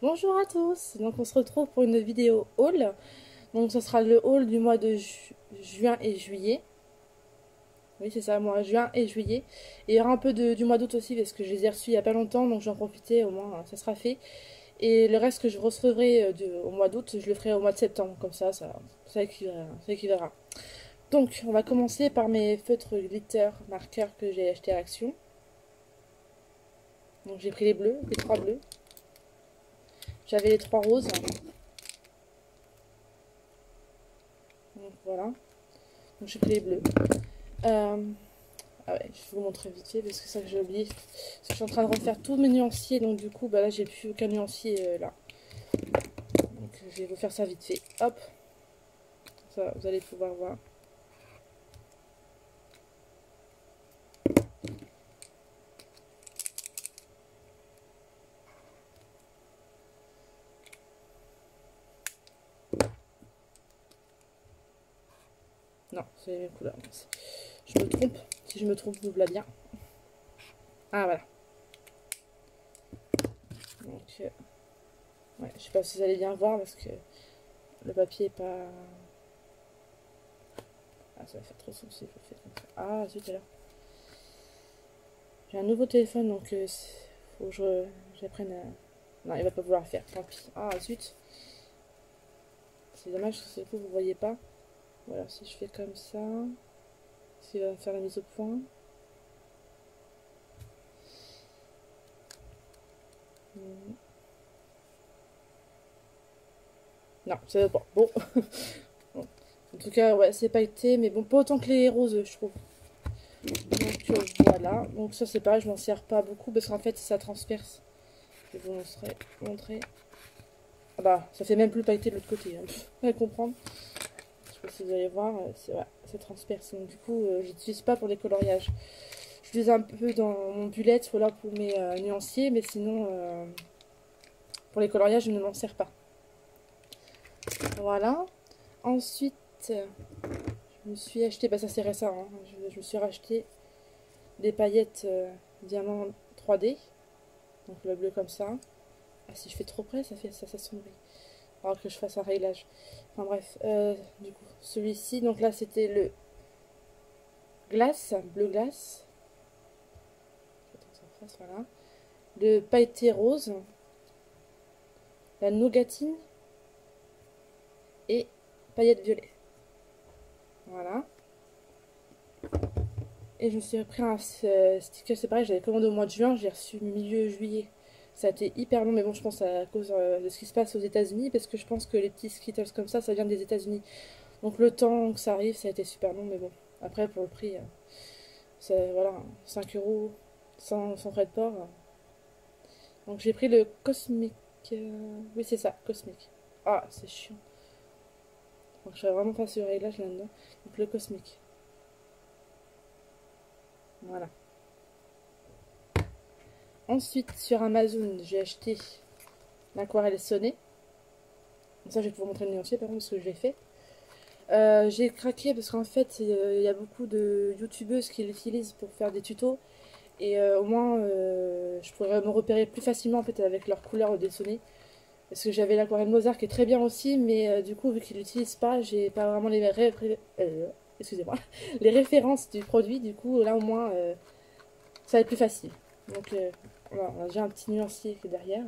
Bonjour à tous, donc on se retrouve pour une vidéo haul. Donc ce sera le haul du mois de juin et juillet. Oui c'est ça, mois juin et juillet. Et il y aura un peu du mois d'août aussi parce que je les ai reçus il n'y a pas longtemps, donc j'en profiter au moins, ça sera fait. Et le reste que je recevrai au mois d'août, je le ferai au mois de septembre, comme ça équivalera. Donc on va commencer par mes feutres glitter marqueurs que j'ai acheté à Action. Donc j'ai pris les bleus, les trois bleus. J'avais les trois roses. Donc voilà. Donc j'ai pris les bleus. Ah ouais, je vais vous montrer vite fait parce que ça que j'ai oublié. Parce que je suis en train de refaire tous mes nuanciers, donc du coup, bah là, j'ai plus aucun nuancier là. Donc je vais vous faire ça vite fait. Hop, ça, vous allez pouvoir voir. Non, c'est les mêmes couleurs. Je me trompe. Si je me trompe, vous la bien. Ah voilà. Donc, ouais, je sais pas si vous allez bien voir parce que le papier est pas. Ah, ça va faire trop sombre si je le fais comme ça. Ah, zut alors. J'ai un nouveau téléphone donc faut que j'apprenne à. Non, il va pas vouloir le faire, tant pis. Ah, zut. C'est dommage parce que vous voyez pas. Voilà, si je fais comme ça, s'il va faire la mise au point. Non, ça va pas. Bon. Bon. En tout cas, ouais, c'est pailleté, mais bon, pas autant que les roses, je trouve. Donc voilà. Donc ça, c'est pareil, je m'en sers pas beaucoup parce qu'en fait, ça transperce. Je vais vous montrer. Ah bah, ça fait même plus pailleté de l'autre côté. Hein. Vous allez comprendre. Je sais pas si vous allez voir, ouais, ça transperce. Donc du coup, j'utilise pas pour des coloriages. J'utilise un peu dans mon bullet, voilà pour mes nuanciers, mais sinon, pour les coloriages, je ne m'en sers pas. Voilà. Ensuite, je me suis acheté, bah ça c'est récent, hein, je me suis racheté des paillettes diamant 3D. Donc le bleu comme ça. Ah, si je fais trop près, ça s'assombrit. Alors que je fasse un réglage. Enfin bref, du coup, celui-ci, donc là c'était le glace, bleu glace. Voilà. Le pailleté rose, la nougatine et paillettes violet. Voilà. Et je me suis pris un sticker, c'est pareil, j'avais commandé au mois de juin, j'ai reçu milieu juillet. Ça a été hyper long, mais bon, je pense à cause de ce qui se passe aux États-Unis, parce que je pense que les petits Skittles comme ça vient des États-Unis. Donc le temps que ça arrive, ça a été super long, mais bon. Après, pour le prix, c'est voilà, 5 euros sans frais de port. Donc j'ai pris le Cosmic. Oui, c'est ça, Cosmic. Ah, c'est chiant. Donc je vais vraiment pas sur le réglage là-dedans. Donc le Cosmic. Voilà. Ensuite, sur Amazon, j'ai acheté l'aquarelle sonnée. Ça, je vais vous montrer le nuancier, par contre, ce que j'ai fait. J'ai craqué parce qu'en fait, il y a beaucoup de youtubeuses qui l'utilisent pour faire des tutos. Et au moins, je pourrais me repérer plus facilement en fait, avec leurs couleurs au dessonné. Parce que j'avais l'aquarelle Mozart qui est très bien aussi, mais du coup, vu qu'ils l'utilisent pas, j'ai pas vraiment excusez-moi, les références du produit. Du coup, là au moins, ça va être plus facile. Donc, voilà, on a déjà un petit nuancier qui est derrière.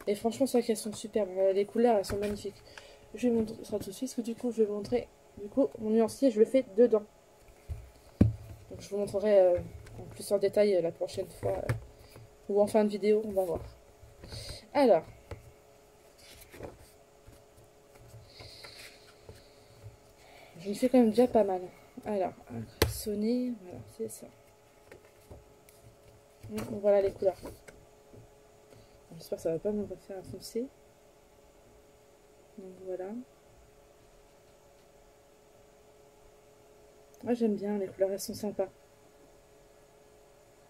Et franchement, c'est vrai qu'elles sont superbes. Les couleurs, elles sont magnifiques. Je vais montrer ça tout de suite, parce que du coup, je vais vous montrer. Du coup, mon nuancier, je le fais dedans. Donc, je vous montrerai en plus en détail la prochaine fois. Ou en fin de vidéo, on va voir. Alors. Je me fais quand même déjà pas mal. Alors, sonner, voilà, c'est ça. Voilà les couleurs. J'espère que ça va pas me refaire foncer. Donc voilà. Moi j'aime bien, les couleurs elles sont sympas.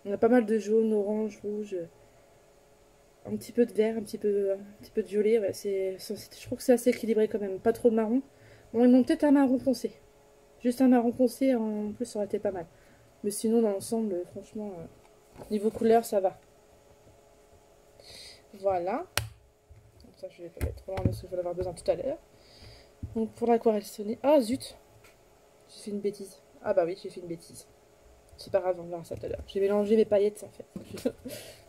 On a pas mal de jaune, orange, rouge, un petit peu de vert, un petit peu de violet. Ouais, je trouve que c'est assez équilibré quand même. Pas trop de marron. Bon, ils m'ont peut-être un marron foncé. Juste un marron foncé en plus, ça aurait été pas mal. Mais sinon, dans l'ensemble, franchement, niveau couleur, ça va. Voilà. Donc ça, je vais pas mettre trop loin parce que je vais en avoir besoin tout à l'heure. Donc pour l'aquarelle sonnée. Ah zut! J'ai fait une bêtise. Ah bah oui, j'ai fait une bêtise. C'est pas grave, on verra ça tout à l'heure. J'ai mélangé mes paillettes en fait.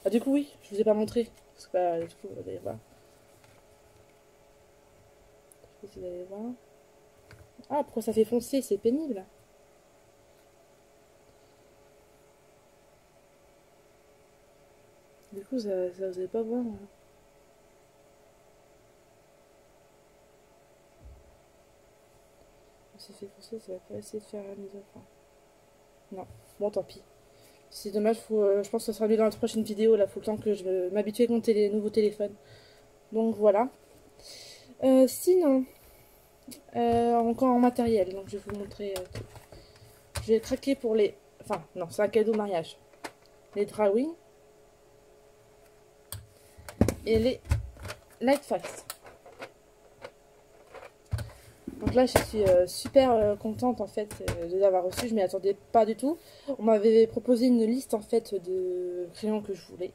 Ah du coup oui, je vous ai pas montré. Parce que bah, du coup, vous allez voir. Je sais pas si vous allez voir. Ah, pourquoi ça fait foncer? C'est pénible. Du coup, ça vous allez pas voir. Hein. Ça fait foncer, ça va pas essayer de faire la mise au point. Non, bon tant pis. C'est dommage, je pense que ça sera mieux dans la prochaine vidéo. Là, faut le temps que je m'habitue avec mon nouveau téléphone. Donc voilà. Sinon, encore en matériel. Donc je vais vous montrer tout. J'ai craqué pour les... Enfin, non, c'est un cadeau mariage. Les drawings et les Lightfast. Donc là, je suis super contente en fait de les avoir reçus. Je m'y attendais pas du tout. On m'avait proposé une liste en fait de crayons que je voulais.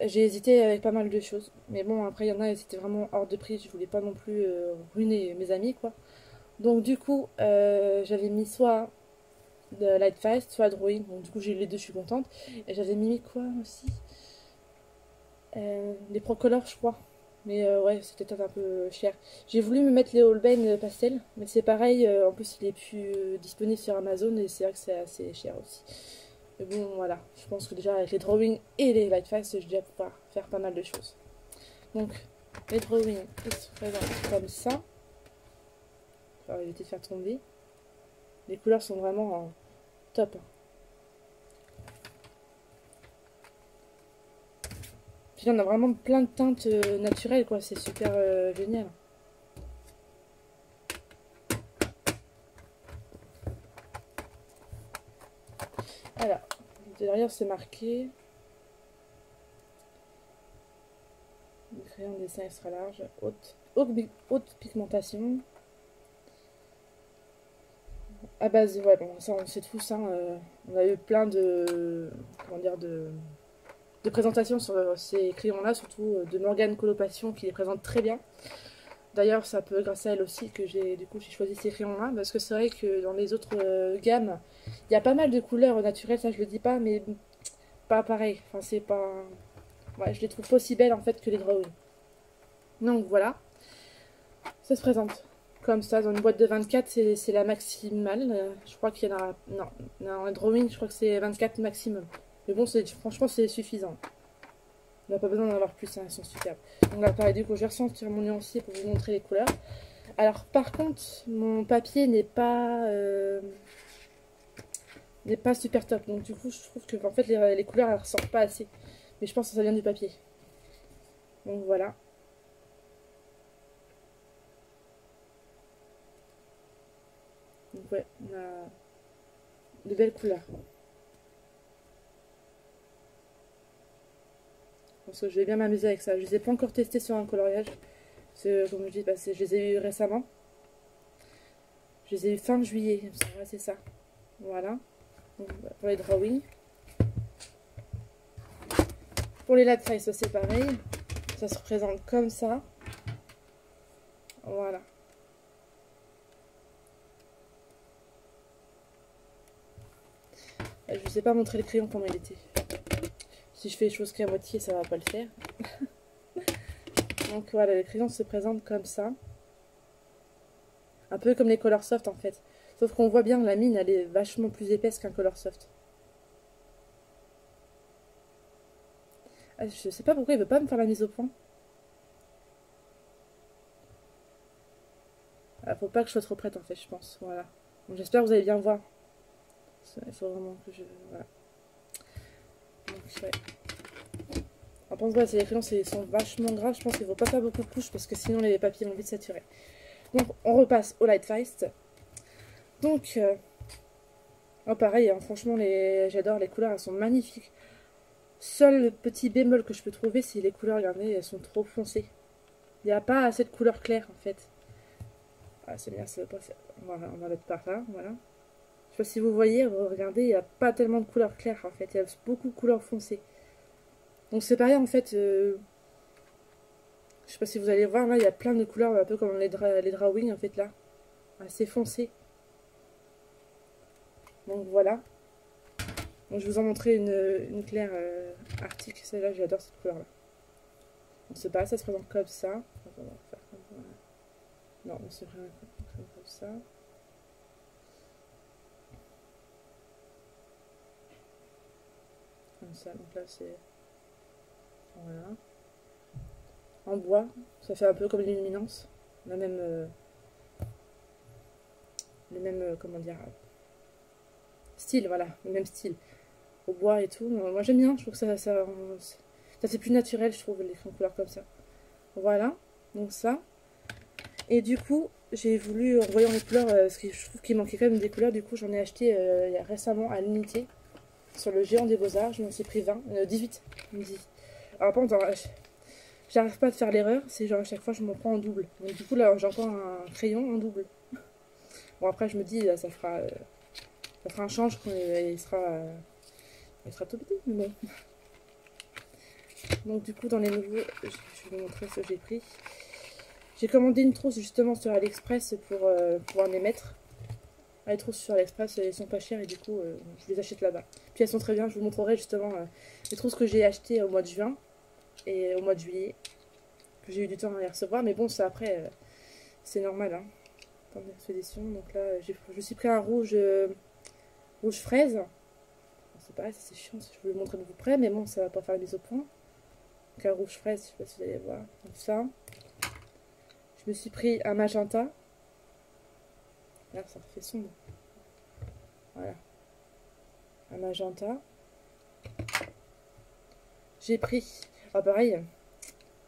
J'ai hésité avec pas mal de choses. Mais bon, après, il y en a, c'était vraiment hors de prix. Je voulais pas non plus ruiner mes amis, quoi. Donc, du coup, j'avais mis soit de Lightfast, soit Drawing. Donc, du coup, j'ai eu les deux, je suis contente. Et j'avais mis quoi aussi les Procolor, je crois. Mais ouais, c'était peut-être un peu cher. J'ai voulu me mettre les Holbein pastel. Mais c'est pareil, en plus, il est plus disponible sur Amazon. Et c'est vrai que c'est assez cher aussi. Mais bon, voilà. Je pense que déjà, avec les drawings et les Lightfast, je vais déjà pouvoir faire pas mal de choses. Donc, les drawings, ils se présentent comme ça. On va éviter de faire tomber. Les couleurs sont vraiment top. Puis là, on a vraiment plein de teintes naturelles, quoi. C'est super génial. Alors, derrière, c'est marqué. Le crayon de dessin extra large. Haute pigmentation. À base, ouais, bon, ça, on sait tous. Hein, on a eu plein de. Comment dire, de présentations sur ces crayons-là, surtout de Morgane Coloration qui les présente très bien. D'ailleurs, ça peut grâce à elle aussi que j'ai choisi ces crayons-là, parce que c'est vrai que dans les autres gammes, il y a pas mal de couleurs naturelles, ça je le dis pas, mais pas pareil. Enfin, c'est pas. Ouais, je les trouve pas aussi belles en fait que les drawings. Donc voilà, ça se présente comme ça dans une boîte de 24, c'est la maximale. Je crois qu'il y en a. Non, dans un drawing, je crois que c'est 24 maximum. Mais bon, franchement, c'est suffisant. On n'a pas besoin d'en avoir plus, hein, elles sont superbes. Donc là, pareil, du coup, je vais ressortir mon nuancier pour vous montrer les couleurs. Alors, par contre, mon papier n'est pas super top. Donc, du coup, je trouve que en fait, les couleurs, elles ressortent pas assez. Mais je pense que ça vient du papier. Donc, voilà. Donc, ouais, on a de belles couleurs. Parce que je vais bien m'amuser avec ça. Je les ai pas encore testés sur un coloriage. Parce que, comme je dis, je les ai eu récemment. Je les ai eu fin juillet. Ouais, c'est ça. Voilà. Donc, pour les drawings. Pour les Lightfast, c'est pareil. Ça se représente comme ça. Voilà. Je ne vous ai pas montré le crayon comment il était. Si je fais les choses qu'à moitié, ça va pas le faire. Donc voilà, les crayons se présentent comme ça. Un peu comme les Color Soft en fait. Sauf qu'on voit bien que la mine, elle est vachement plus épaisse qu'un Color Soft. Ah, je sais pas pourquoi il veut pas me faire la mise au point. Ah, faut pas que je sois trop prête en fait, je pense. Voilà. J'espère que vous allez bien voir. Il faut vraiment que je... Voilà. Donc, ouais. En pense ouais, les crayons sont vachement gras. Je pense qu'il ne faut pas faire beaucoup de couches parce que sinon les papiers vont vite saturer. Donc on repasse au Lightfast. Donc, oh, pareil, hein, franchement, j'adore les couleurs, elles sont magnifiques. Seul le petit bémol que je peux trouver, c'est les couleurs, regardez, elles sont trop foncées. Il n'y a pas assez de couleurs claires en fait. Ah, c'est bien, ça va pas faire. On va mettre par là, voilà. Je sais pas si vous voyez, regardez, il n'y a pas tellement de couleurs claires en fait, il y a beaucoup de couleurs foncées. Donc c'est pareil en fait, je sais pas si vous allez voir, là il y a plein de couleurs, un peu comme les drawings en fait là, assez foncé. Donc voilà. Donc je vous en montrer une claire arctique, celle-là j'adore cette couleur là. On se passe, ça se présente comme ça. On va faire comme ça. Non, on se présente comme ça. Comme ça, donc là c'est... Voilà. En bois, ça fait un peu comme l'illuminance. La même... le même, comment dire... style, voilà, le même style. Au bois et tout. Moi j'aime bien, je trouve que ça c'est plus naturel, je trouve, les couleurs comme ça. Voilà, donc ça. Et du coup, j'ai voulu, en voyant les couleurs, parce que je trouve qu'il manquait quand même des couleurs, du coup j'en ai acheté récemment à l'unité. Sur le géant des beaux-arts, je m'en suis pris 20, 18. Alors par contre, j'arrive pas à faire l'erreur, c'est genre à chaque fois je m'en prends en double. Donc du coup là j'ai encore un crayon en double. Bon après je me dis, là, ça fera un change quand il sera tout petit, mais bon. Donc du coup dans les nouveaux, je vais vous montrer ce que j'ai pris. J'ai commandé une trousse justement sur AliExpress pour pouvoir les mettre. Les trousses sur AliExpress, elles sont pas chères et du coup je les achète là-bas. Puis elles sont très bien, je vous montrerai justement les trousses que j'ai achetées au mois de juin et au mois de juillet. Que j'ai eu du temps à les recevoir, mais bon ça après c'est normal hein. Temps d'expédition. Donc là je me suis pris un rouge fraise. C'est pareil, c'est chiant si je vous le montrer de plus près, mais bon ça va pas faire la mise au point. Donc un rouge fraise, je sais pas si vous allez voir. Donc ça. Je me suis pris un magenta. Là ça fait sombre. Voilà. Un magenta. J'ai pris. Ah pareil.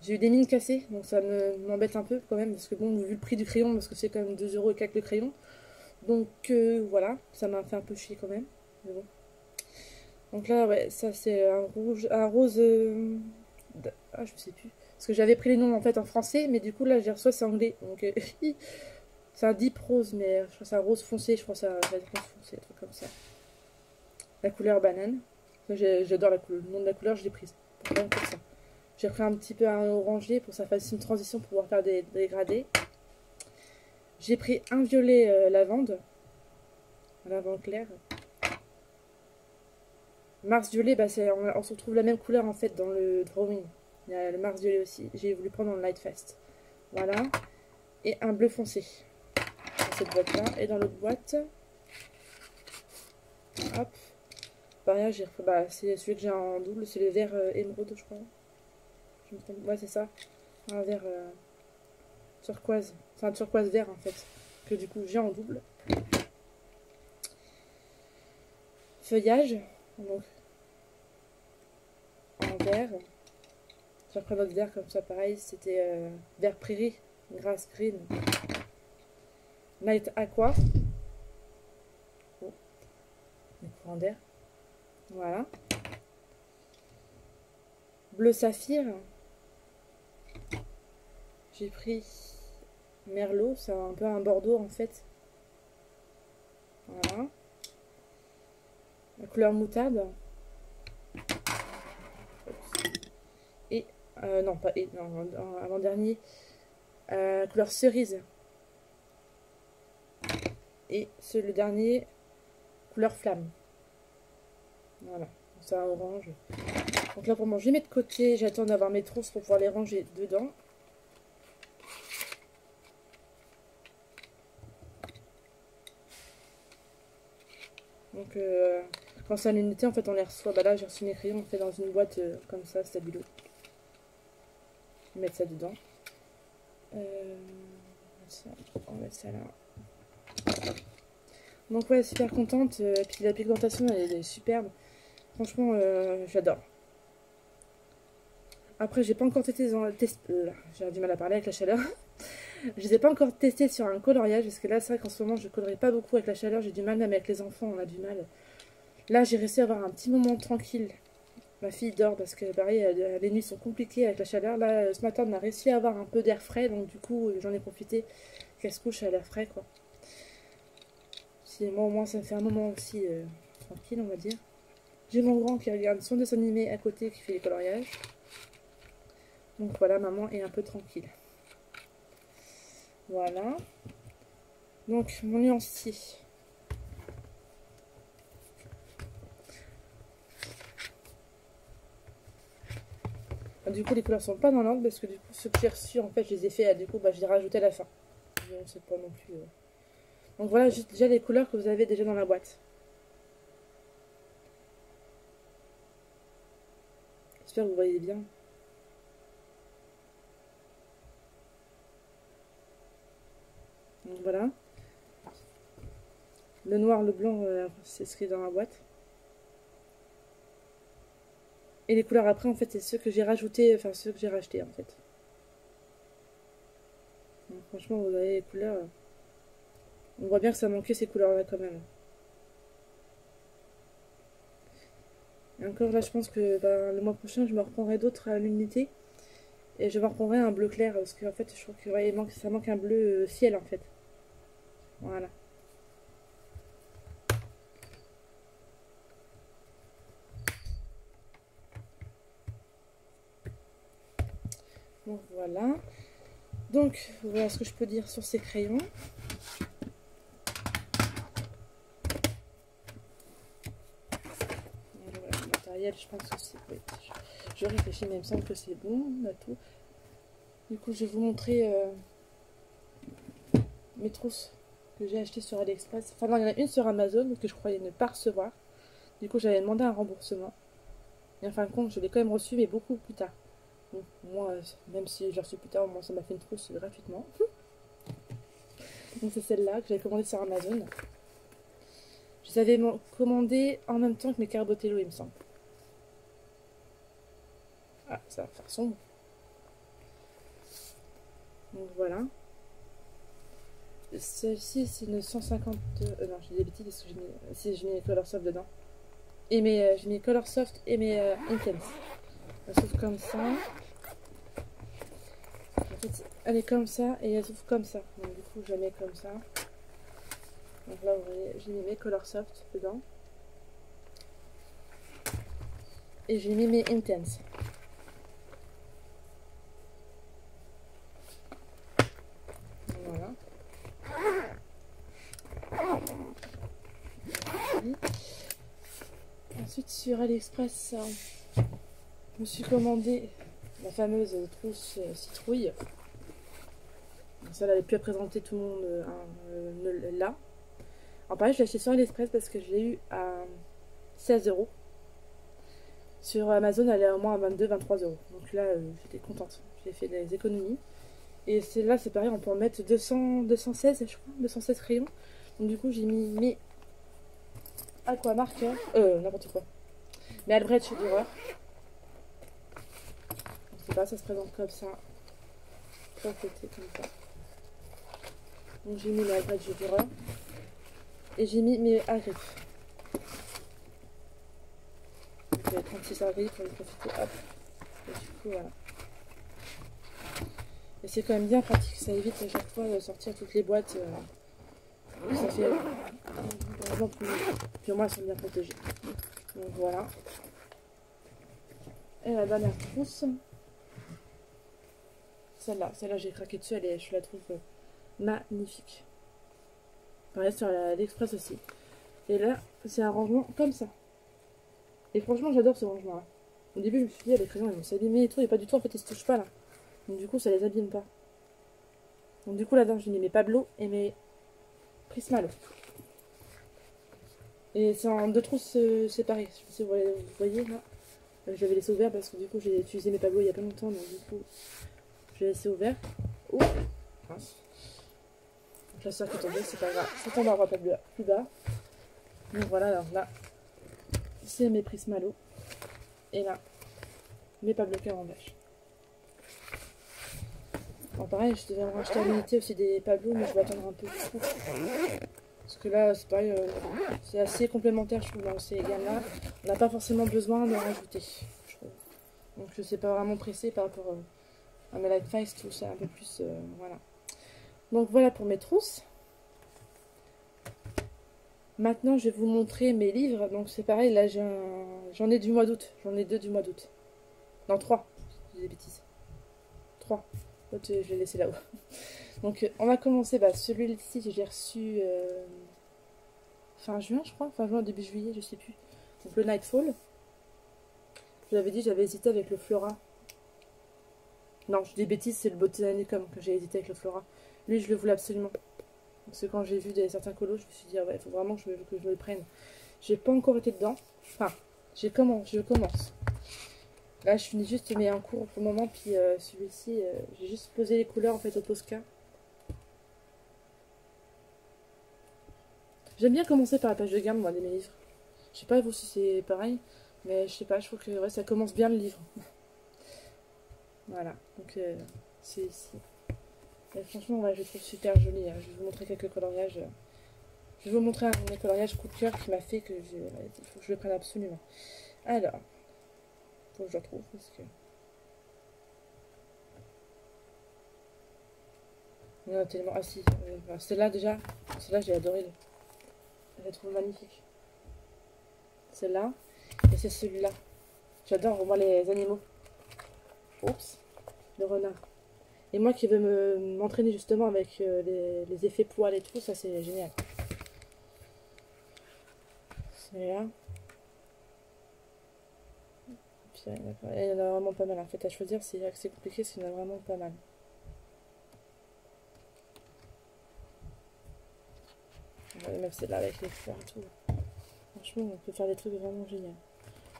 J'ai eu des mines cassées, donc ça m'embête un peu quand même, parce que bon, vu le prix du crayon, parce que c'est quand même 2 € et quelques le crayon. Donc voilà, ça m'a fait un peu chier quand même. Mais bon. Donc là, ouais, ça c'est un rose. Ah, je sais plus. Parce que j'avais pris les noms en fait en français, mais du coup là j'ai reçu c'est anglais. Donc c'est un deep rose, mais je crois que c'est un rose foncé, je crois que ça va être rose foncé, un truc comme ça. La couleur banane. J'adore le nom de la couleur, je l'ai prise. Rien que ça. J'ai pris un petit peu un orangé pour que ça fasse une transition pour pouvoir faire des dégradés. J'ai pris un violet lavande. Lavande clair. Mars violet, bah on se retrouve la même couleur en fait dans le drawing. Il y a le Mars violet aussi. J'ai voulu prendre dans le Light Fest. Voilà. Et un bleu foncé. Dans cette boîte là. Et dans l'autre boîte. Hop. Pareil, bah, c'est celui que j'ai en double. C'est le vert émeraude, je crois. Ouais, c'est ça. Un vert turquoise. C'est un turquoise vert en fait. Que du coup j'ai en double. Feuillage. Donc en vert. J'ai repris notre vert comme ça, pareil. C'était vert prairie. Grass green. Night aqua. Oh. Le courant d'air. Voilà. Bleu saphir. J'ai pris merlot, c'est un peu un bordeaux en fait. Voilà. La couleur moutarde. Et non pas et non avant-dernier. Couleur cerise. Et le dernier couleur flamme. Voilà. C'est un orange. Donc là pour moi je les mets de côté. J'attends d'avoir mes trousses pour pouvoir les ranger dedans. Donc quand c'est à l'unité en fait on les reçoit. Bah là j'ai reçu mes crayons, on fait dans une boîte comme ça, stabilo. Mettre ça dedans. On va mettre ça là. Donc ouais, super contente. Puis la pigmentation elle est superbe. Franchement j'adore. Après j'ai pas encore testé j'ai du mal à parler avec la chaleur. Je les ai pas encore testés sur un coloriage parce que là c'est vrai qu'en ce moment je colorie pas beaucoup avec la chaleur, j'ai du mal, même avec les enfants on a du mal. Là j'ai réussi à avoir un petit moment tranquille. Ma fille dort parce que pareil les nuits sont compliquées avec la chaleur. Là ce matin on a réussi à avoir un peu d'air frais, donc du coup j'en ai profité qu'elle se couche à l'air frais quoi. Si moi au moins ça me fait un moment aussi tranquille on va dire. J'ai mon grand qui regarde son dessin animé à côté qui fait les coloriages. Donc voilà, maman est un peu tranquille. Voilà. Donc mon nuancier. Du coup les couleurs sont pas dans l'ordre parce que du coup ceux que j'ai reçus en fait je les ai fait, du coup bah, je les ai rajoutés à la fin. Je ne sais pas non plus. Donc voilà juste déjà les couleurs que vous avez déjà dans la boîte. J'espère que vous voyez bien. Donc voilà. Le noir, le blanc, c'est ce qui est dans la boîte. Et les couleurs après, en fait, c'est ceux que j'ai rajoutés, enfin ceux que j'ai rachetés, en fait. Donc, franchement, vous avez les couleurs. On voit bien que ça manquait ces couleurs-là quand même. Et encore là, je pense que le mois prochain, je me reprendrai d'autres à l'unité. Et je me reprendrai un bleu clair, parce qu'en fait, je trouve que ouais, ça manque un bleu ciel, en fait. Voilà. Donc voilà. Donc voilà ce que je peux dire sur ces crayons. Voilà, le matériel, je pense que c'est... Oui, je réfléchis, mais il me semble que c'est bon, on a tout. Du coup, je vais vous montrer mes trousses que j'ai achetées sur AliExpress. Enfin non, il y en a une sur Amazon que je croyais ne pas recevoir. Du coup, j'avais demandé un remboursement. Et en fin de compte, je l'ai quand même reçu, mais beaucoup plus tard. Donc, moi, même si j'ai reçu plus tard, moi, ça m'a fait une trousse gratuitement. Donc c'est celle-là que j'avais commandée sur Amazon. Je les avais commandées en même temps que mes Carbotello, il me semble. Ah, ça va faire sombre. Donc voilà. Celle-ci, c'est une 150... non, j'ai des bêtises parce que j'ai mis les Color Soft dedans. Et j'ai mis Color Soft et mes Intense. Elle s'ouvre comme ça. En fait, elle est comme ça et elle s'ouvre comme ça. Donc du coup, je la mets comme ça. Donc là, vous voyez, j'ai mis mes Color Soft dedans. Et j'ai mis mes Intense. Voilà. Ensuite, sur AliExpress, je me suis commandé la fameuse trousse citrouille. Celle-là, elle est plus à présenter, tout le monde l'a. Alors pareil, je l'ai acheté sur AliExpress parce que je l'ai eu à 16 €. Sur Amazon, elle est au moins à 22-23 €. Donc là, j'étais contente. J'ai fait des économies. Et celle-là, c'est pareil, on peut en mettre 216, je crois, 216 crayons. Donc du coup, j'ai mis mes aquamarqueurs, n'importe quoi. Mais Albrecht Dürer. Je sais pas, ça se présente comme ça. Sur le côté, comme ça. Donc j'ai mis mes Albrecht Dürer. Et j'ai mis mes agriffes. Donc il y a 36 agriffes, on va profiter, hop. Et du coup, voilà. Et c'est quand même bien pratique, ça évite à chaque fois de sortir toutes les boîtes. Ça fait vraiment plus. Puis au moins elles sont bien protégées. Donc voilà. Et la dernière trousse. Celle-là j'ai craqué dessus, je la trouve magnifique. Pareil sur l'Express aussi. Et là, c'est un rangement comme ça. Et franchement, j'adore ce rangement-là. Au début, je me suis dit, les crayons ils vont s'abîmer et tout, et pas du tout, en fait, ils se touchent pas là. Donc du coup, ça les abîme pas. Donc du coup, là-dedans, j'ai mis mes Pablo et mes Prismalo. Et c'est en deux trousses séparées. Je sais pas si vous voyez là. J'avais laissé ouvert parce que du coup, j'ai utilisé mes Pablo il y a pas longtemps, donc du coup, j'ai laissé ouvert. Ouh, mince. Donc la soeur qui est tombée, c'est pas grave. Ça tombera pas plus bas. Donc voilà, alors là, c'est mes Prismalo. Et là, mes Pablo Cavendish. Bon, pareil, je devais en racheter à l'unité aussi des Pablo, mais je vais attendre un peu du coup. Parce que là, c'est pareil, c'est assez complémentaire, je trouve, dans ces gammes-là. On n'a pas forcément besoin d'en rajouter, je trouve. Donc je ne sais pas vraiment pressée par rapport à mes Light Face, tout ça un peu plus, voilà. Donc voilà pour mes trousses. Maintenant, je vais vous montrer mes livres. Donc, c'est pareil, là, j'en ai du mois d'août. J'en ai deux du mois d'août. Non, trois. J'ai des bêtises. Trois. L'autre, je l'ai laissé là-haut. Donc, on va commencer. Bah, celui-ci, j'ai reçu fin juin, je crois. Fin juin, début juillet, je sais plus. Donc, le Nightfall. Je vous avais dit, j'avais hésité avec le Flora. Non, je dis des bêtises, c'est le Botanicum que j'ai hésité avec le Flora. Lui, je le voulais absolument. Parce que quand j'ai vu certains colos, je me suis dit, ah ouais, il faut vraiment que je me le prenne. J'ai pas encore été dedans. Enfin, je commence. Là, je finis juste mes en cours pour le moment. Puis celui-ci, j'ai juste posé les couleurs en fait au Posca. J'aime bien commencer par la page de gamme, moi, de mes livres. Je sais pas vous si c'est pareil, mais je sais pas, je trouve que ouais, ça commence bien le livre. Voilà, donc c'est ici. Et franchement, ouais, je le trouve super joli. Hein. Je vais vous montrer quelques coloriages. Je vais vous montrer un de mes coloriages coup de cœur qui m'a fait que il faut que je le prenne absolument. Alors, faut que je le retrouve parce que. Il y en a tellement. Ah si, celle-là déjà, celle-là j'ai adoré. Je la trouve magnifique. Celle-là, et c'est celui-là. J'adore moi les animaux. Oups, le renard. Et moi qui veux m'entraîner justement avec les effets poils et tout, ça c'est génial. Celui-là. Il y en a vraiment pas mal. En fait, à choisir, c'est compliqué parce qu'il y en a vraiment pas mal. Même celle-là avec les fleurs et tout. Franchement, on peut faire des trucs vraiment géniaux.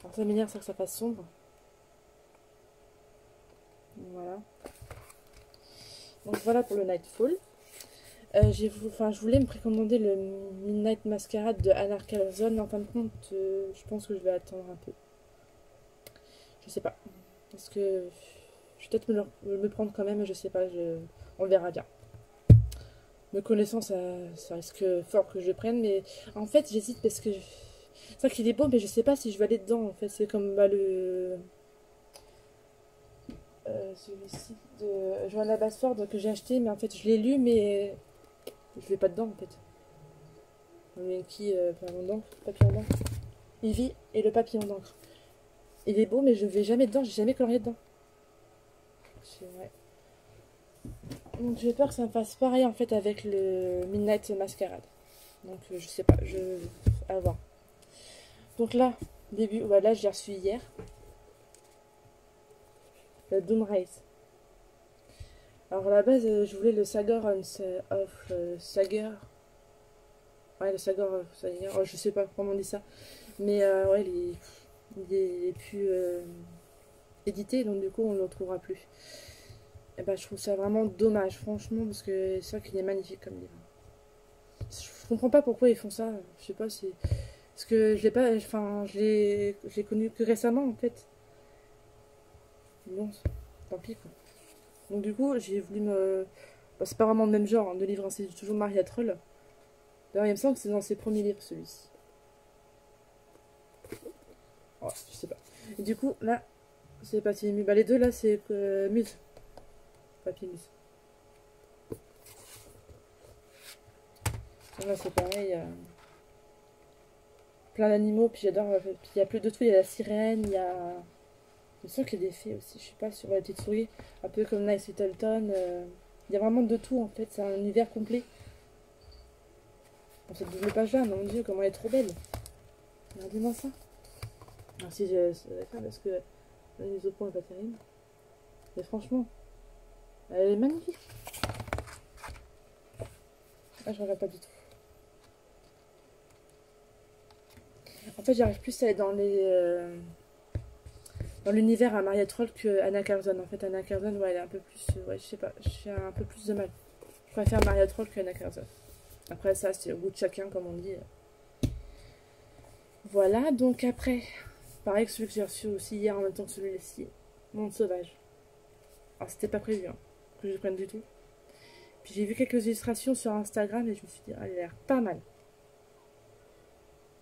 Alors ça m'énerve, ça que ça fasse sombre. Voilà. Donc voilà pour le Nightfall. Je voulais me précommander le Midnight Masquerade de Anna Calzone, mais en fin de compte, je pense que je vais attendre un peu. Je sais pas. Parce que je vais peut-être me prendre quand même, je sais pas, on verra bien. Me connaissant, ça risque fort que je le prenne, mais en fait, j'hésite parce que c'est vrai qu'il est beau, mais je sais pas si je vais aller dedans. En fait, c'est comme bah, celui-ci de Johanna Basford que j'ai acheté, mais en fait, je l'ai lu, mais je vais pas dedans en fait. Mais qui, papillon d'encre. Ivy et le papillon d'encre. Il est beau, mais je vais jamais dedans, j'ai jamais colorié dedans. C'est vrai. Donc j'ai peur que ça me fasse pareil en fait avec le Midnight Masquerade. Donc je sais pas, à voir. Donc là, là j'ai reçu hier. Le Doom Race. Alors à la base, je voulais le Sagar of Sagar. Ouais, le Sagar of Sagar. Oh, je sais pas comment on dit ça. Mais ouais, il est plus édité, donc du coup on ne le retrouvera plus. Et bah, je trouve ça vraiment dommage, franchement, parce que c'est vrai qu'il est magnifique comme livre. Je comprends pas pourquoi ils font ça. Je sais pas, c'est. Parce que je l'ai pas. Enfin, j'ai connu que récemment en fait. Bon, tant pis quoi. Donc du coup, j'ai voulu me. Bah, c'est pas vraiment le même genre hein, de livre, hein, c'est toujours Maria Troll. D'ailleurs, il me semble que c'est dans ses premiers livres celui-ci. Ouais, je sais pas. Et du coup, là, c'est papier Muse. Bah, les deux là, c'est Muse. Papier Muse. Là, c'est pareil. Plein d'animaux, puis j'adore. Puis il y a plus de tout. Il y a la sirène, il y a. Je sens qu'il y a des fées aussi, je sais pas, sur la petite souris, un peu comme Nice Littleton. Il y a vraiment de tout en fait, c'est un univers complet. Bon, cette double page là, mon dieu, comment elle est trop belle. Regardez-moi ça. Alors si je vais faire parce que la mise au point est pas terrible. Mais franchement, elle est magnifique. Ah, je regarde pas du tout. En fait, j'arrive plus à être dans l'univers à Maria Troll que Anna Carzon. En fait, Anna Carzon, ouais, elle est un peu plus. Ouais, je sais pas, j'ai un peu plus de mal. Je préfère Maria Troll que Anna Carzon. Après, ça, c'est au goût de chacun, comme on dit. Voilà, donc après, pareil que celui que j'ai reçu aussi hier en même temps que celui-ci, Monde Sauvage. Alors, c'était pas prévu hein, que je prenne du tout. Puis j'ai vu quelques illustrations sur Instagram et je me suis dit, ah, elle a l'air pas mal.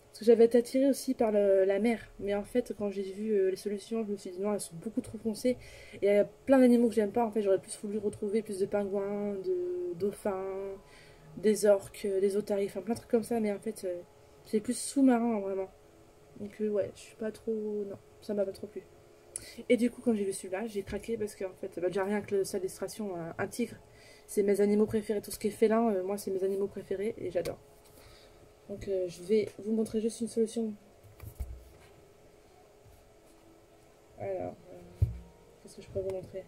Parce que j'avais été attirée aussi par la mer. Mais en fait, quand j'ai vu les solutions, je me suis dit non, elles sont beaucoup trop foncées. Et il y a plein d'animaux que j'aime pas. En fait, j'aurais plus voulu retrouver plus de pingouins, de dauphins, des orques, des otaries, enfin plein de trucs comme ça. Mais en fait, C'est plus sous-marin, vraiment. Donc ouais, je suis pas trop... Non, ça m'a pas trop plu. Et du coup, quand j'ai vu celui-là, j'ai craqué parce qu'en fait, bah, déjà rien que sa illustration, un tigre, c'est mes animaux préférés. Tout ce qui est félin, moi, c'est mes animaux préférés et j'adore. Donc je vais vous montrer juste une solution. Alors, qu'est-ce que je peux vous montrer?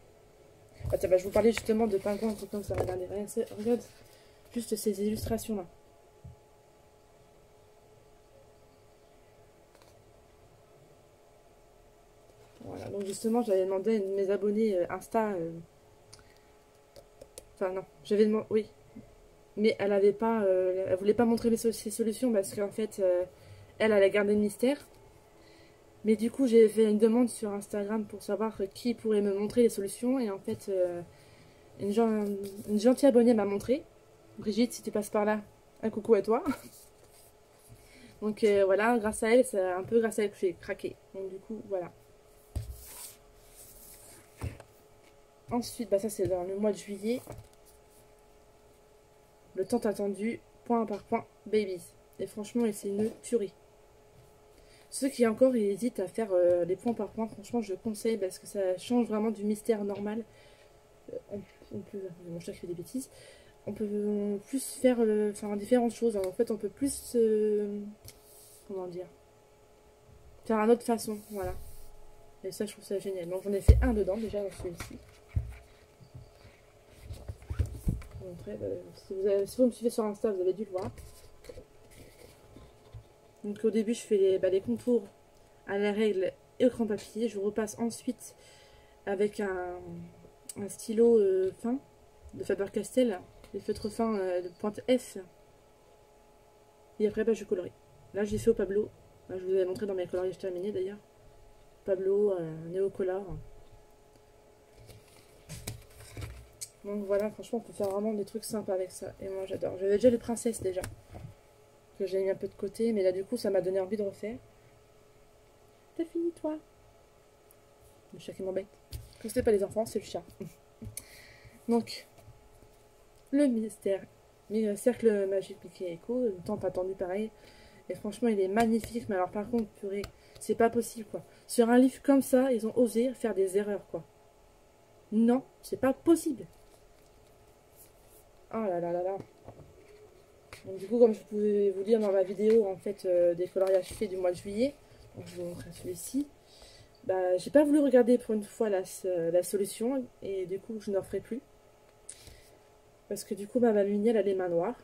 Ah tiens, bah, je vous parlais justement de pingouins, un truc comme ça. Regardez, regarde juste ces illustrations-là. Voilà, donc justement, j'avais demandé à une de mes abonnés Insta... Enfin non, j'avais demandé... Oui, mais elle avait pas... elle voulait pas montrer ses solutions parce qu'en fait, elle a gardé le mystère. Mais du coup, j'ai fait une demande sur Instagram pour savoir qui pourrait me montrer les solutions. Et en fait, une gentille abonnée m'a montré. Brigitte, si tu passes par là, un coucou à toi. Donc voilà, grâce à elle, c'est un peu grâce à elle que j'ai craqué. Donc du coup, voilà. Ensuite, bah ça c'est dans le mois de juillet. Le tant attendu, point par point, Babies. Et franchement, c'est une tuerie. Ceux qui encore hésitent à faire les points par point, franchement, je conseille parce que ça change vraiment du mystère normal. On peut, bon, je sais que je fais des bêtises. On peut plus faire différentes choses. En fait, on peut plus, comment dire, faire une autre façon, voilà. Et ça, je trouve ça génial. Donc, j'en ai fait un dedans déjà dans celui-ci. Si vous me suivez sur Insta, vous avez dû le voir. Donc au début, je fais les contours à la règle et au crayon papier. Je repasse ensuite avec un stylo fin de Faber-Castell, les feutres fins de pointe F. Et après, bah, je colorie. Là, j'ai fait au Pablo. Bah, je vous avais montré dans mes coloris terminés d'ailleurs. Pablo, Néocolor. Donc voilà, franchement, on peut faire vraiment des trucs sympas avec ça. Et moi, j'adore. J'avais déjà les princesses déjà, que j'ai mis un peu de côté. Mais là, du coup, ça m'a donné envie de refaire. T'as fini, toi? Le chat qui m'embête. Que c'était pas les enfants, c'est le chat. Donc, le mystère. Cercle magique Mickey Echo. Tant pas attendu pareil. Et franchement, il est magnifique. Mais alors, par contre, purée, c'est pas possible, quoi. Sur un livre comme ça, ils ont osé faire des erreurs, quoi. Non, c'est pas possible. Oh là là là là. Donc, du coup, comme je pouvais vous dire dans ma vidéo, en fait, des coloriages faits du mois de juillet, donc je vais vous montrer celui-ci. Bah, j'ai pas voulu regarder pour une fois la solution, et du coup, je n'en ferai plus. Parce que du coup, ma lumière, elle a les mains noires.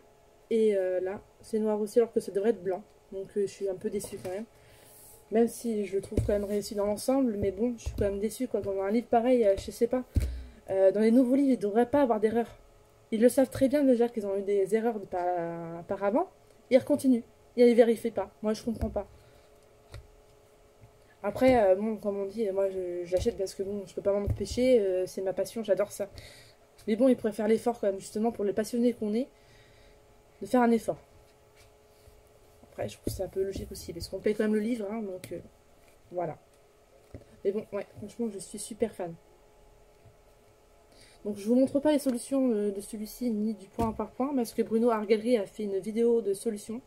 Et là, c'est noir aussi, alors que ça devrait être blanc. Donc, je suis un peu déçue quand même. Même si je le trouve quand même réussi dans l'ensemble, mais bon, je suis quand même déçue, quoi. Dans un livre pareil, je sais pas. Dans les nouveaux livres, il ne devrait pas avoir d'erreur. Ils le savent très bien déjà qu'ils ont eu des erreurs par avant. Ils continuent. Ils ne vérifient pas. Moi, je comprends pas. Après, bon, comme on dit, moi, j'achète parce que bon, je peux pas m'empêcher. C'est ma passion, j'adore ça. Mais bon, ils pourraient faire l'effort quand même, justement, pour les passionnés qu'on est, de faire un effort. Après, je trouve que c'est un peu logique aussi, parce qu'on paye quand même le livre, hein, donc voilà. Mais bon, ouais, franchement, je suis super fan. Donc je vous montre pas les solutions de celui-ci ni du point par point parce que Bruno Argalerie a fait une vidéo de solutions.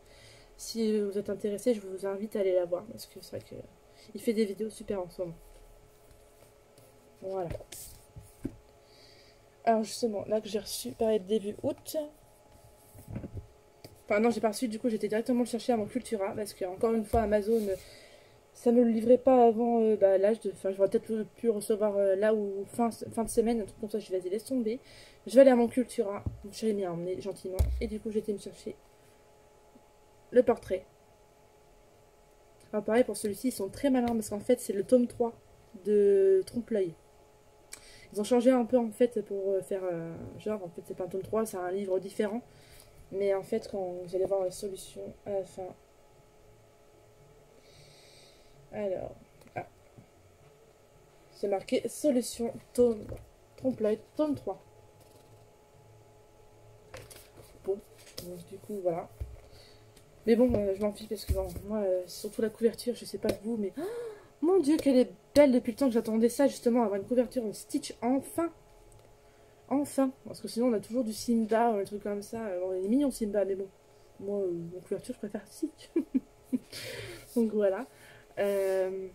Si vous êtes intéressé, je vous invite à aller la voir parce que c'est vrai qu'il fait des vidéos super en ce moment. Voilà. Alors justement, là que j'ai reçu pareil début août. Enfin non, j'ai pas reçu, du coup j'étais directement le chercher à mon Cultura parce que encore une fois Amazon... Ça me le livrait pas avant l'âge de... Enfin, j'aurais peut-être pu recevoir là ou fin de semaine, un truc comme ça. Je vais vas-y, laisse tomber. Je vais aller à mon Cultura. Mon chéri m'y a emmené gentiment. Et du coup, j'ai été me chercher le portrait. Alors pareil, pour celui-ci, ils sont très malins parce qu'en fait, c'est le tome 3 de Trompe-l'œil. Ils ont changé un peu en fait pour faire... genre, en fait, c'est pas un tome 3, c'est un livre différent. Mais en fait, quand vous allez voir la solution à la fin... Alors, c'est marqué solution trompe-l'œil, tome 3. Bon, donc du coup, voilà. Mais bon, je m'en fiche parce que bon, moi, surtout la couverture, je sais pas vous, mais... Oh, mon Dieu, qu'elle est belle depuis le temps que j'attendais ça, justement, avoir une couverture en Stitch, enfin. Enfin. Parce que sinon, on a toujours du Simba, ou un truc comme ça. Bon, il est mignon, Simba, mais bon. Moi, en couverture, je préfère si. Donc voilà. Euh,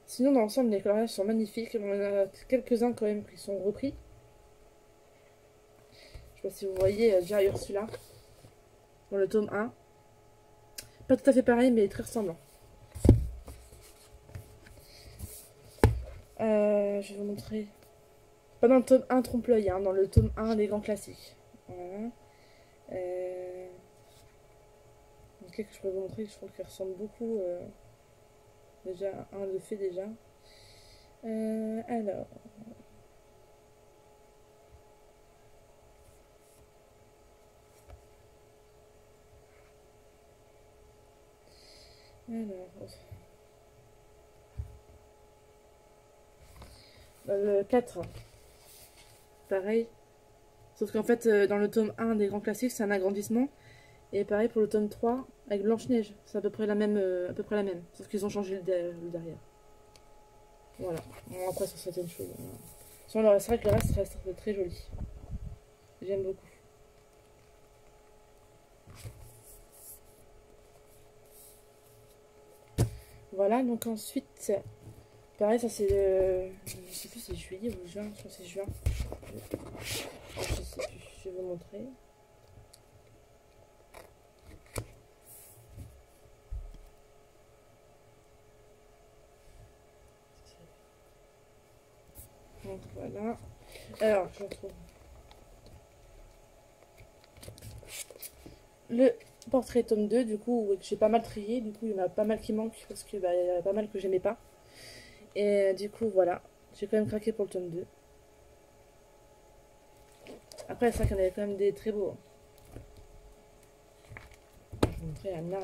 Sinon, dans l'ensemble, les coloriages sont magnifiques. On en a quelques-uns quand même qui sont repris. Je sais pas si vous voyez, déjà Ursula, dans le tome 1. Pas tout à fait pareil, mais très ressemblant. Je vais vous montrer. Pas dans le tome 1 trompe-l'œil, hein, dans le tome 1 des grands classiques. Voilà. Ok, que je peux vous montrer, je trouve qu'il ressemble beaucoup. Déjà, un le fait déjà. Alors. Alors. Le 4. Pareil. Sauf qu'en fait, dans le tome 1 des grands classiques, c'est un agrandissement. Et pareil pour le tome 3 avec Blanche-Neige. C'est à peu près la même. Sauf qu'ils ont changé le derrière. Voilà. Bon, après, sur certaines choses. Voilà. C'est vrai que le reste reste très joli. J'aime beaucoup. Voilà, donc ensuite, pareil, ça c'est je sais plus si c'est juillet ou juin, je pense que c'est juin. Je sais plus, je vais vous montrer. Donc voilà. Alors, je retrouve le portrait tome 2, du coup, que j'ai pas mal trié. Du coup, il y en a pas mal qui manquent parce que bah, il y en a pas mal que j'aimais pas. Et du coup, voilà. J'ai quand même craqué pour le tome 2. Après, c'est vrai qu'il y en avait quand même des très beaux. Je vais vous montrer Anna.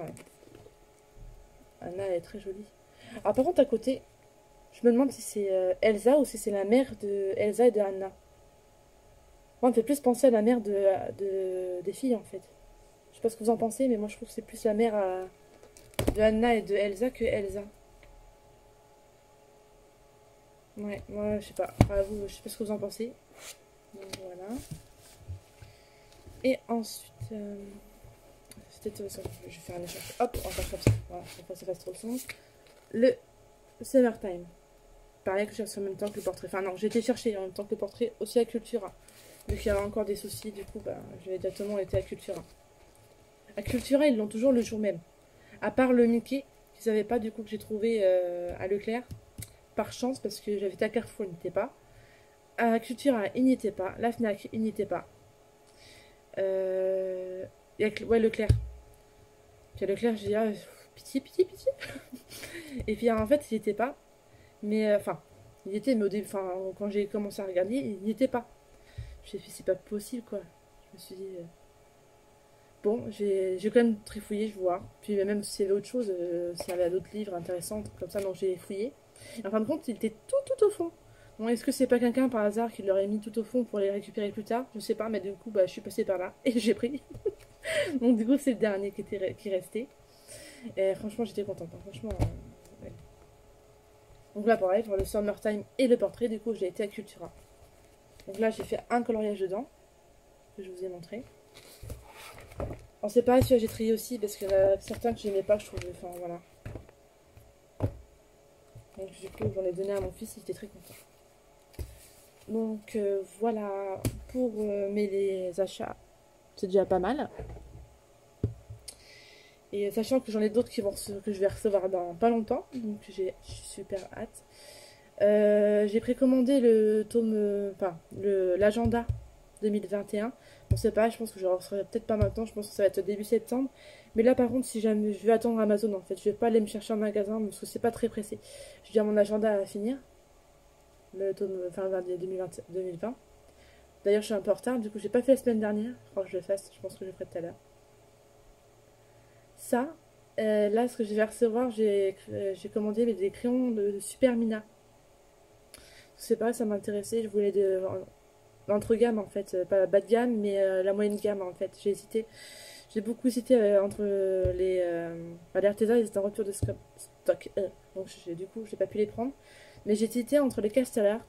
Anna, elle est très jolie. Alors, par contre, à côté, je me demande si c'est Elsa ou si c'est la mère de Elsa et de Anna. Moi, elle me fait plus penser à la mère des filles, en fait. Je sais pas ce que vous en pensez, mais moi, je trouve que c'est plus la mère de Anna et de Elsa que Elsa. Ouais, moi, je sais pas. Enfin, vous, je sais pas ce que vous en pensez. Donc, voilà. Et ensuite... c'était ça. Je vais faire un échange. Hop, on passe comme ça. Voilà, pour pas que ça fasse trop le son. Le Summertime. Pareil que je cherche en même temps que le portrait. Enfin non, j'ai été chercher en même temps que le portrait aussi à Cultura. Vu qu'il y avait encore des soucis, du coup, bah, j'ai directement été à Cultura. À Cultura, ils l'ont toujours le jour même. À part le Mickey, qu'ils n'avaient pas, du coup, que j'ai trouvé à Leclerc. Par chance, parce que j'avais été à Carrefour, il n'y était pas. À Cultura, il n'y était pas. La Fnac, il n'y était pas. Ouais, Leclerc. Puis à Leclerc, j'ai dit, ah, pitié, pitié, pitié. Et puis en fait, il n'y était pas. Mais enfin, il était, mais au début, enfin, quand j'ai commencé à regarder, il n'y était pas. Je me suis dit, c'est pas possible, quoi. Je me suis dit, bon, j'ai quand même trifouillé, je vois. Puis même s'il y avait autre chose, s'il y avait d'autres livres intéressants, comme ça, donc j'ai fouillé. Et en fin de compte, il était tout au fond. Bon, est-ce que c'est pas quelqu'un par hasard qui l'aurait mis tout au fond pour les récupérer plus tard? Je sais pas, mais du coup, bah, je suis passée par là et j'ai pris. Donc du coup, c'est le dernier qui restait. Et franchement, j'étais contente, hein. Franchement, ouais. Donc là, pareil, pour le Summertime et le portrait, du coup, j'ai été à Cultura. Donc là, j'ai fait un coloriage dedans, que je vous ai montré. Alors, c'est pareil, celui-là, j'ai trié aussi, parce qu'il y en a certains que j'aimais pas, je trouve. Enfin, voilà. Donc, du coup, j'en ai donné à mon fils, il était très content. Donc, voilà pour mes achats. C'est déjà pas mal. Et sachant que j'en ai d'autres que je vais recevoir dans pas longtemps, donc j'ai super hâte. J'ai précommandé le tome, enfin l'agenda 2021. Bon, c'est pas, je pense que je ne recevrai peut-être pas maintenant, je pense que ça va être début septembre. Mais là, par contre, si jamais je vais attendre Amazon en fait, je vais pas aller me chercher en magasin parce que c'est pas très pressé. Je dis à mon agenda à finir, le tome, enfin 2020. D'ailleurs, je suis un peu en retard, du coup, j'ai pas fait la semaine dernière. Je crois que je le fasse, je pense que je le ferai tout à l'heure. Ça, là, ce que je vais recevoir, j'ai commandé des crayons de Super Mina. C'est pas, ça m'intéressait, je voulais l'entre-gamme en fait, pas bas de gamme, mais la moyenne gamme en fait. J'ai beaucoup hésité entre les Arteza, ils étaient en rupture de stock. Donc du coup, j'ai pas pu les prendre. Mais j'ai hésité entre les Castle Art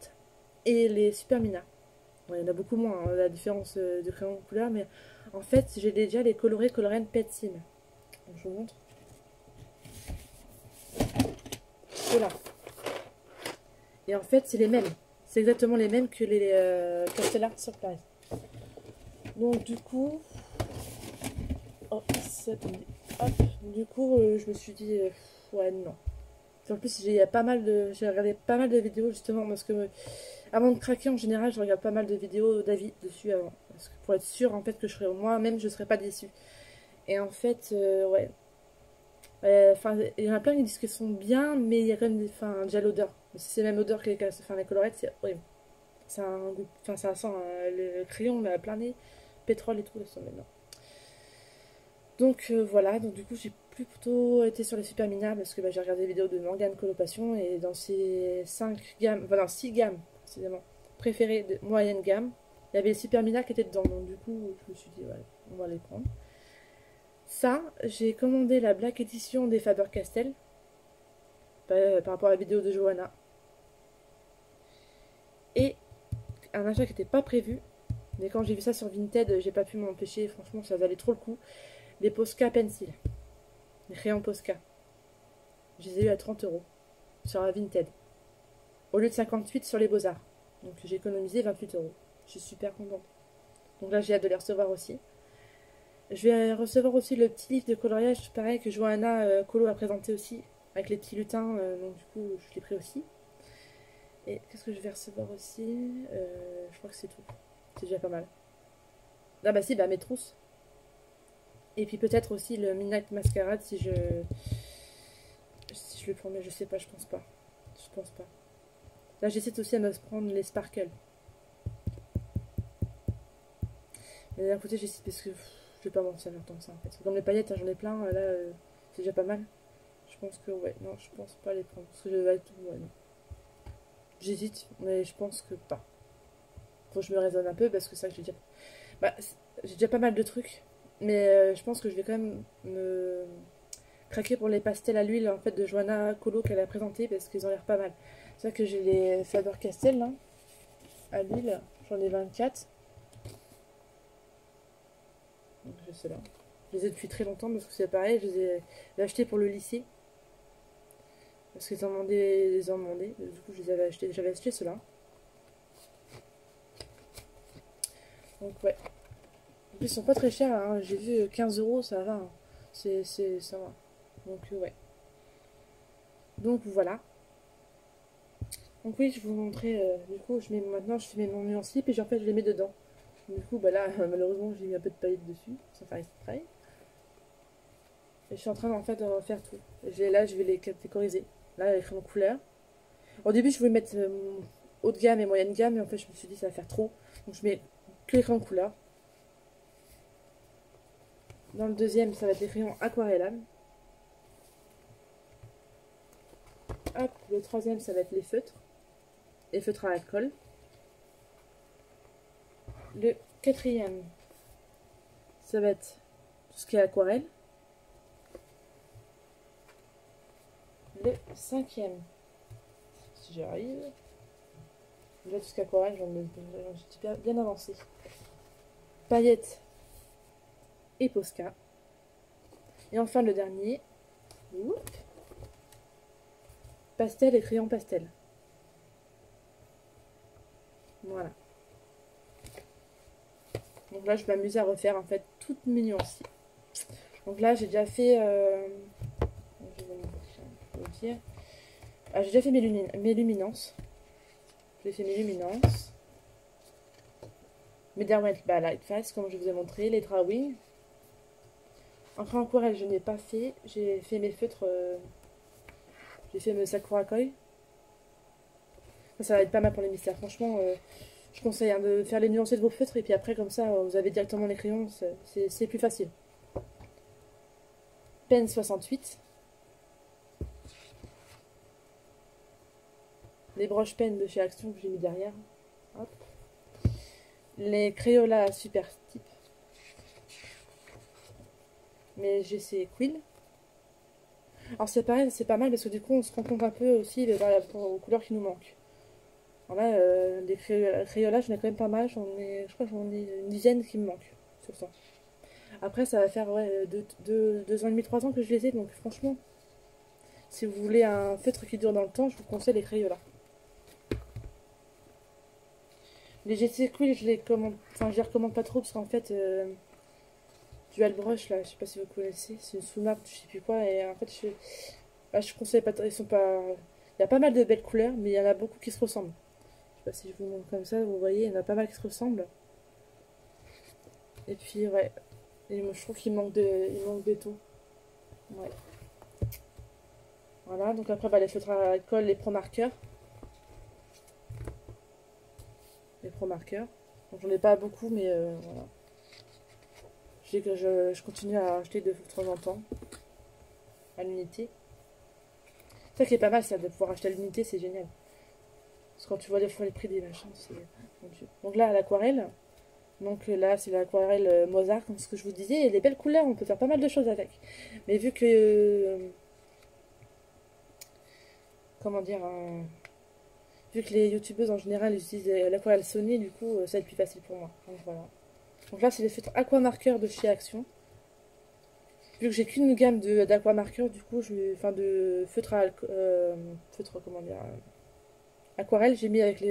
et les Super Mina. Bon, il y en a beaucoup moins, hein, la différence de crayon de couleur, mais En fait, j'ai déjà les colorés Colorane Pencil. Donc, je vous montre. Voilà. Et en fait, c'est les mêmes. C'est exactement les mêmes que les Castellar Surprise. Donc, du coup... Hop, du coup, je me suis dit... ouais, non. En plus, j'ai regardé pas mal de vidéos, justement, parce que... avant de craquer, en général, je regarde pas mal de vidéos d'avis dessus avant. Parce que pour être sûre, en fait, que moi-même, je serais pas déçue. Et en fait, ouais. Enfin, il y en a plein qui disent qu'elles sont bien, mais il y a quand même déjà l'odeur. Si c'est la même odeur que les colorettes, c'est horrible. Ça a un goût, ça sent le crayon, mais à plein nez, pétrole et tout, ça maintenant. Donc voilà, donc du coup j'ai plutôt été sur les super mineurs parce que j'ai regardé des vidéos de Morgane Coloration et dans ces 5 gammes, enfin dans 6 gammes précisément, préférées de moyenne gamme, il y avait les super mineurs qui étaient dedans, donc du coup je me suis dit ouais, on va les prendre. Ça, j'ai commandé la Black Edition des Faber-Castell par rapport à la vidéo de Johanna. Et un achat qui n'était pas prévu, mais quand j'ai vu ça sur Vinted, j'ai pas pu m'empêcher, franchement ça valait trop le coup. Les Posca Pencil, les crayons Posca. Je les ai eu à 30 € sur la Vinted. Au lieu de 58 sur les Beaux-Arts. Donc j'ai économisé 28 €. Je suis super contente. Donc là j'ai hâte de les recevoir aussi. Je vais recevoir aussi le petit livre de coloriage, pareil, que Johanna Colo a présenté aussi, avec les petits lutins, donc du coup je l'ai pris aussi. Et qu'est-ce que je vais recevoir aussi je crois que c'est tout. C'est déjà pas mal. Ah bah si, bah mes trousses. Et puis peut-être aussi le Midnight Masquerade si je le prends, mais je sais pas, je pense pas. Je pense pas. Là j'essaie aussi à me prendre les sparkles. Mais d'un côté j'essaie parce que je vais pas m'en servir tant que ça en fait. Comme les paillettes, hein, j'en ai plein, là c'est déjà pas mal. Je pense que ouais, non, je pense pas les prendre. Parce que je vais tout, ouais, non. J'hésite, mais je pense que pas. Faut que je me raisonne un peu parce que ça que j'ai déjà... Bah, j'ai déjà pas mal de trucs. Mais je pense que je vais quand même me craquer pour les pastels à l'huile en fait de Johanna Colo qu'elle a présenté parce qu'ils ont l'air pas mal. C'est vrai que j'ai les Faber-Castell là, à l'huile. J'en ai 24. Donc j'ai ceux-là. Je les ai depuis très longtemps parce que c'est pareil, je les ai achetés pour le lycée. Parce qu'ils en demandaient, les ont demandé. Du coup, je les avais achetés. J'avais acheté ceux-là. Donc, ouais. En plus, ils sont pas très chers. Hein. J'ai vu 15 €, ça va. Hein. Ça va. Donc, ouais. Donc, voilà. Donc, oui, je vais vous montrer. Du coup, maintenant, je fais mon nuancier. Puis, en fait, je les mets dedans. Du coup, bah là, malheureusement, j'ai mis un peu de paillettes dessus. Sans faire exprès. Et je suis en train, en fait, de refaire tout. Là, je vais les catégoriser. Là, les crayons couleur. Au début, je voulais mettre haut de gamme et moyenne gamme, mais en fait, je me suis dit ça va faire trop. Donc, je mets que les crayons couleur. Dans le deuxième, ça va être les crayons aquarellables. Hop, le troisième, ça va être les feutres. Les feutres à alcool. Le quatrième, ça va être tout ce qui est aquarelle. Le cinquième, si j'y arrive. Déjà, tout ce qui est aquarelle, j'en ai bien avancé. Paillettes et Posca. Et enfin, le dernier, pastel et crayon pastel. Voilà. Donc là, je vais m'amuser à refaire en fait toutes mes nuances. Donc là, j'ai déjà fait... je vais vous dire. Ah, j'ai déjà fait mes luminances. J'ai fait mes luminances. Mes Derwent Lightfast, comme je vous ai montré. Les drawings. En crayon aquarelle, je n'ai pas fait. J'ai fait mes feutres. J'ai fait mes Sakura Koi. Ça va être pas mal pour les mystères. Franchement, je conseille hein, de faire les nuancés de vos feutres. Et puis après, comme ça, vous avez directement les crayons. C'est plus facile. Pen 68. Les broches pen de chez Action que j'ai mis derrière. Hop. Les Crayola Super Type. Mes GC Quill. Alors c'est pareil, c'est pas mal parce que du coup on se rend compte un peu aussi aux couleurs qui nous manquent. Alors là, les Crayola, j'en ai quand même pas mal. Je crois que j'en ai une dizaine qui me manquent sur ça. Après, ça va faire ouais, 2 ans et demi, 3 ans que je les ai. Donc franchement, si vous voulez un feutre qui dure dans le temps, je vous conseille les Crayola. Les GC Quill, je les commande, enfin, je les recommande pas trop parce qu'en fait, Dual Brush là, je sais pas si vous connaissez, c'est une sous-marque, je sais plus quoi, et en fait, je conseille pas, ils sont pas, il y a pas mal de belles couleurs, mais il y en a beaucoup qui se ressemblent. Je sais pas si je vous montre comme ça, vous voyez, il y en a pas mal qui se ressemblent. Et puis ouais, et moi, je trouve il manque de tout. Ouais. Voilà, donc après, bah, les feutres à alcool, les Pro Marqueurs. Les Pro Marqueurs. Donc j'en ai pas beaucoup, mais voilà. Je continue à acheter de temps en temps à l'unité. Ça qui est pas mal, ça, de pouvoir acheter à l'unité, c'est génial. Parce que quand tu vois des fois les prix des machins, c'est... Mon Dieu. Donc là, à l'aquarelle. Donc là, c'est l'aquarelle Mozart, comme ce que je vous disais. Il y a des belles couleurs, on peut faire pas mal de choses avec. Mais vu que... comment dire... vu que les youtubeuses en général utilisent l'aquarelle Sony, du coup, ça va être plus facile pour moi. Donc voilà. Donc là, c'est les feutres aquamarqueurs de chez Action. Vu que j'ai qu'une gamme d'aquamarqueurs, du coup, enfin de feutres à feutre, comment dire, aquarelle, j'ai mis avec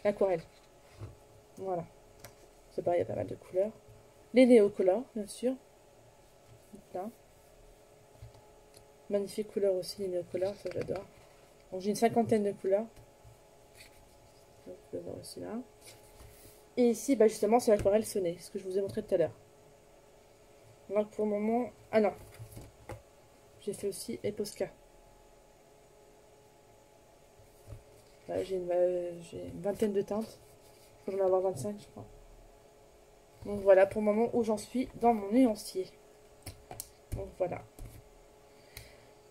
l'aquarelle. Voilà. C'est pareil, il y a pas mal de couleurs. Les néocolores, bien sûr. Là. Magnifique couleur aussi, les néocolores, ça j'adore. Donc j'ai une cinquantaine de couleurs. Vous pouvez voir aussi là. Et ici, bah justement, c'est l'aquarelle Sonet, ce que je vous ai montré tout à l'heure. Donc pour le moment... Ah non. J'ai fait aussi Eposca. J'ai une vingtaine de teintes. Je vais en avoir 25, je crois. Donc voilà pour le moment où j'en suis dans mon nuancier. Donc voilà.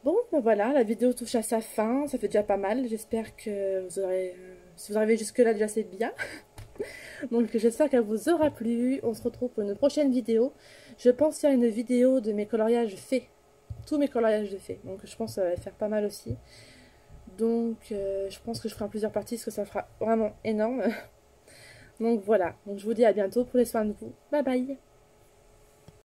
Bon, ben voilà, la vidéo touche à sa fin. Ça fait déjà pas mal. J'espère que vous aurez... si vous arrivez jusque-là, déjà c'est bien. Donc j'espère qu'elle vous aura plu. On se retrouve pour une prochaine vidéo. Je pense faire une vidéo de mes coloriages faits. Tous mes coloriages de faits. Donc je pense que ça va faire pas mal aussi. Donc je pense que je ferai en plusieurs parties parce que ça fera vraiment énorme. Donc voilà. Donc je vous dis à bientôt. Prenez soin de vous. Bye bye.